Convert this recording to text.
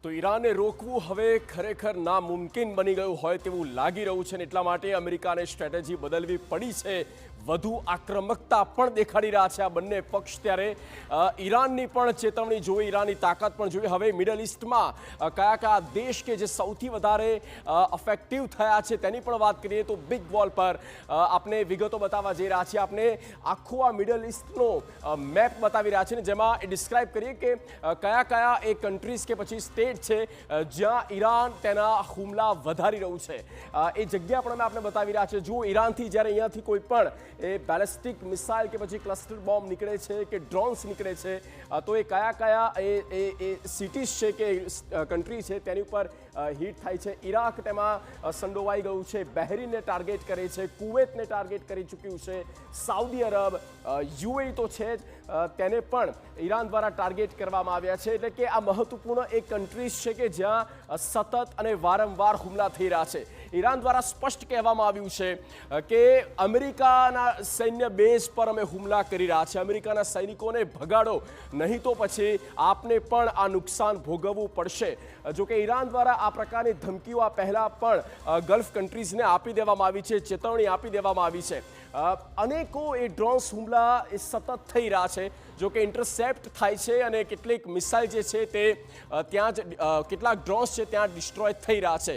તો ઈરાનને રોકવું હવે ખરેખર નામુમકિન બની ગયું હોય તેવું લાગી રહ્યું છે ને એટલા માટે અમેરિકાને સ્ટ્રેટેજી બદલવી પડી છે. વધુ આક્રમકતા પણ દેખાડી રહ્યા છે આ બંને પક્ષ. ત્યારે ઈરાનની પણ ચેતવણી જોઈ, ઈરાનની તાકાત પણ જોઈ. હવે મિડલ ઇસ્ટમાં કયા કયા દેશ કે જે સૌથી વધારે અફેક્ટિવ થયા છે તેની પણ વાત કરીએ તો બિગ વોલ પર આપણે વિગતો બતાવવા જઈ રહ્યા છીએ. આપણે આખું આ મિડલ ઇસ્ટનો મેપ બતાવી રહ્યા છીએ ને જેમાં એ ડિસ્ક્રાઇબ કરીએ કે કયા કયા એ કન્ટ્રીઝ કે પછી સ્ટેટ છે જ્યાં ઈરાન તેના હુમલા વધારી રહ્યું છે. એ જગ્યા પણ આપણે બતાવી રહ્યા છીએ. જો ઈરાનથી જ્યારે અહીંયાથી કોઈ પણ એ બેલિસ્ટિક મિસાઇલ કે પછી ક્લસ્ટર બોમ્બ નીકળે છે કે ડ્રોન્સ નીકળે છે તો એ કયા કયા એ સિટીઝ છે કે કન્ટ્રી છે તેની ઉપર હિટ થાય છે. ઈરાક તેમાં સંડોવાઈ ગયું છે, બહેરીનને ટાર્ગેટ કરે છે, કુવેતને ટાર્ગેટ કરી ચૂક્યું છે, સાઉદી અરબ, યુએઈ તો છે જ તેને પણ ઈરાન દ્વારા ટાર્ગેટ કરવામાં આવ્યા છે. એટલે કે આ મહત્વપૂર્ણ એક કન્ટ્રીઝ છે કે જ્યાં સતત અને વારંવાર હુમલા થઈ રહ્યા છે. ઈરાન દ્વારા સ્પષ્ટ કહેવામાં આવ્યું છે કે અમેરિકાના સૈન્ય બેઝ પર અમે હુમલા કરી રહ્યા છે, અમેરિકાના સૈનિકોને ભગાડો, નહીં તો પછી આપને પણ આ નુકસાન ભોગવવું પડશે. જોકે ઈરાન દ્વારા આ પ્રકારની ધમકીઓ આ પહેલા પણ ગલ્ફ કન્ટ્રીઝને આપી દેવામાં આવી છે, ચેતવણી આપી દેવામાં આવી છે. અનેકો એ ડ્રોન્સ હુમલા એ સતત થઈ રહ્યા છે. જોકે ઇન્ટરસેપ્ટ થાય છે અને કેટલીક મિસાઇલ જે છે તે ત્યાં જ કેટલાક ડ્રોન્સ છે ત્યાં ડિસ્ટ્રોય થઈ રહ્યા છે.